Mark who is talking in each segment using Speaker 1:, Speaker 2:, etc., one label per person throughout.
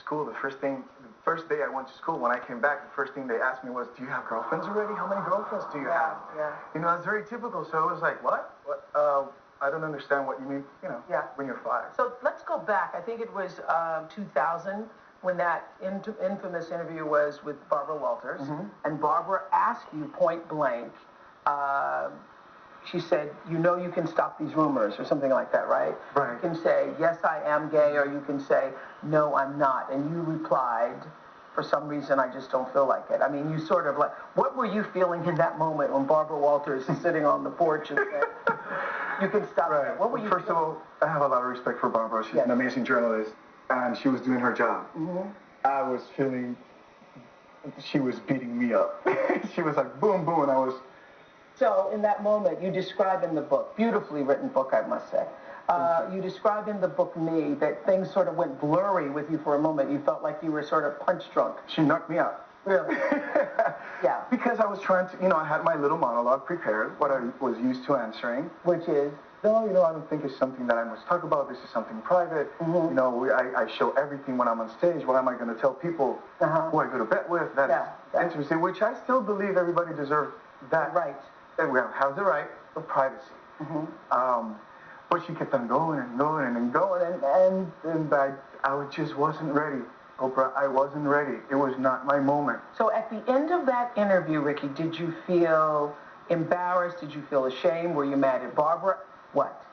Speaker 1: school, the first day I went to school, when I came back, the first thing they asked me was, do you have girlfriends already? How many girlfriends do you have?
Speaker 2: Yeah.
Speaker 1: You know, that's very typical. So it was like, what? I don't understand what you mean, you know, when you're 5.
Speaker 2: So let's go back. I think it was 2000 when that infamous interview was with Barbara Walters. And Barbara asked you point blank, she said, you know you can stop these rumors or something like that, right?
Speaker 1: Right.
Speaker 2: You can say, yes, I am gay, or you can say, no, I'm not. And you replied, for some reason, I just don't feel like it. I mean, you sort of like, what were you feeling in that moment when Barbara Walters is sitting on the porch and said, you can stop it? What were you
Speaker 1: First of all, I have a lot of respect for Barbara. She's an amazing journalist, and she was doing her job. I was feeling she was beating me up. She was like, boom, boom, and I was...
Speaker 2: So in that moment, you describe in the book, beautifully written book, I must say, you describe in the book Me that things sort of went blurry with you for a moment. You felt like you were sort of punch drunk.
Speaker 1: She knocked me out.
Speaker 2: Really? Yeah.
Speaker 1: Because I was trying to, you know, I had my little monologue prepared, what I was used to answering.
Speaker 2: Which is?
Speaker 1: No, you know, I don't think it's something that I must talk about. This is something private. You know, I show everything when I'm on stage. What am I going to tell people who I go to bed with? That is intimacy, which I still believe everybody deserves that.
Speaker 2: Right.
Speaker 1: Everyone has the right of privacy. But she kept on going and going and going, and I just wasn't ready. Oprah, I wasn't ready. It was not my moment.
Speaker 2: So at the end of that interview, Rickie, did you feel embarrassed? Did you feel ashamed? Were you mad at Barbara? What?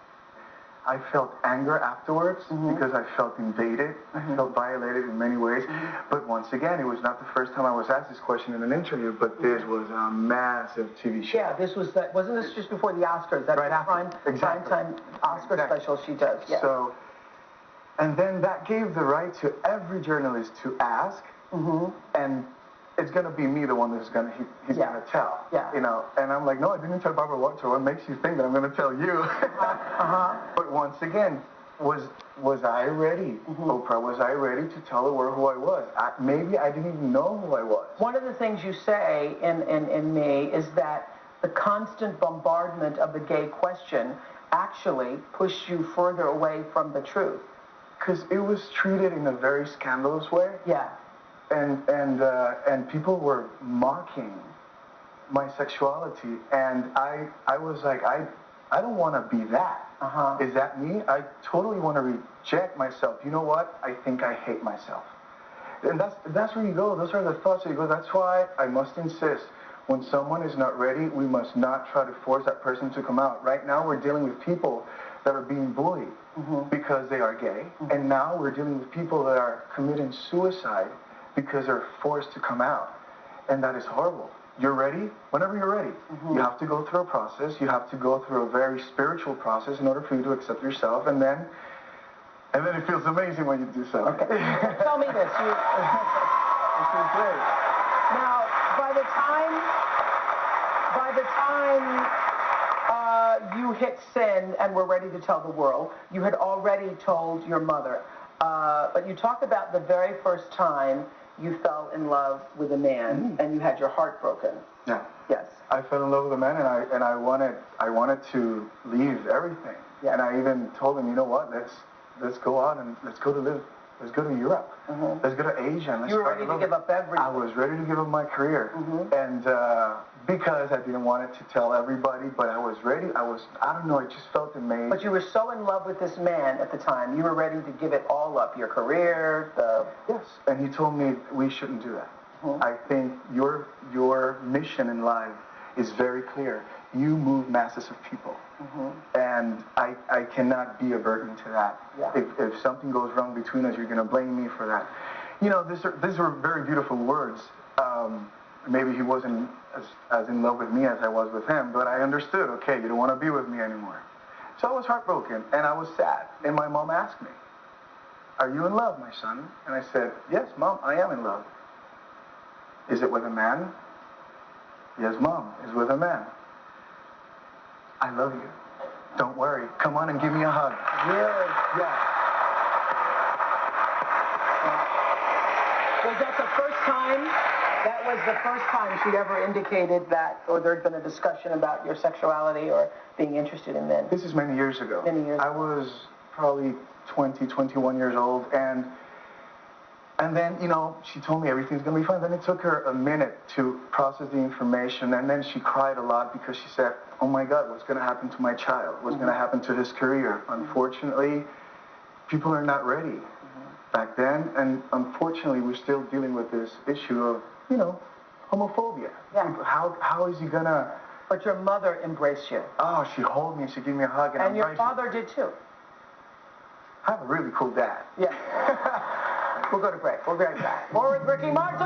Speaker 1: I felt anger afterwards because I felt invaded. I felt violated in many ways. But once again, it was not the first time I was asked this question in an interview, but this was a massive TV show.
Speaker 2: Yeah, this was that. Wasn't this just before the Oscars? That's
Speaker 1: right after.
Speaker 2: Prime time Oscar special she does. Yeah.
Speaker 1: So, and then that gave the right to every journalist to ask, and it's going to be me, the one who's going to, he's going to tell, you know. And I'm like, no, I didn't tell Barbara Walters. What makes you think that I'm going to tell you? But once again, was I ready, Oprah? Was I ready to tell the world who I was? Maybe I didn't even know who I was.
Speaker 2: One of the things you say in Me is that the constant bombardment of the gay question actually pushed you further away from the truth.
Speaker 1: Because it was treated in a very scandalous way.
Speaker 2: Yeah.
Speaker 1: And people were mocking my sexuality, and I was like, I don't want to be that. Is that me? I totally want to reject myself. You know what? I think I hate myself. And that's where you go. Those are the thoughts that you go. That's why I must insist, when someone is not ready, we must not try to force that person to come out. Right now we're dealing with people that are being bullied because they are gay, and now we're dealing with people that are committing suicide because they're forced to come out, and that is horrible. You're ready? Whenever you're ready. You have to go through a process. You have to go through a very spiritual process in order for you to accept yourself, and then it feels amazing when you do so.
Speaker 2: Okay. Tell me this.
Speaker 1: This is great.
Speaker 2: Now, by the time you hit sin and were ready to tell the world, you had already told your mother. But you talk about the very first time you fell in love with a man and you had your heart broken.
Speaker 1: Yeah.
Speaker 2: Yes.
Speaker 1: I fell in love with a man, and I wanted to leave everything. Yeah. And I even told him, you know what? Let's go out and let's go to Europe. Let's go to Asia.
Speaker 2: You were ready to give up everything.
Speaker 1: I was ready to give up my career, and because I didn't want it to tell everybody, but I was ready. I don't know. I just felt amazing.
Speaker 2: But you were so in love with this man at the time. You were ready to give it all up. Your career,
Speaker 1: Yes. And he told me we shouldn't do that. I think your mission in life is very clear. You move masses of people, and I cannot be a burden to that. Yeah. If something goes wrong between us, you're going to blame me for that. You know, these were very beautiful words. Maybe he wasn't as in love with me as I was with him, but I understood, okay, you don't want to be with me anymore. So I was heartbroken, and I was sad. And my mom asked me, are you in love, my son? And I said, yes, Mom, I am in love. Is it with a man? Yes, Mom, it's with a man. I love you. Don't worry. Come on and give me a hug.
Speaker 2: Really?
Speaker 1: Yeah.
Speaker 2: Was that the first time? That was the first time she'd ever indicated that, or there'd been a discussion about your sexuality or being interested in men?
Speaker 1: This is many years ago.
Speaker 2: Many years ago.
Speaker 1: I was probably 20, 21 years old, and And then, you know, she told me everything's going to be fine. Then it took her a minute to process the information, and then she cried a lot because she said, oh my God, what's going to happen to my child? What's going to happen to his career? Unfortunately, people are not ready back then, and unfortunately, we're still dealing with this issue of, you know, homophobia.
Speaker 2: Yeah.
Speaker 1: How is he going to...
Speaker 2: But your mother embraced you.
Speaker 1: Oh, she held me, she gave me a hug.
Speaker 2: And your father did too.
Speaker 1: I have a really cool dad.
Speaker 2: Yeah. We'll go to break. We'll be right back. More with Rickie Martin!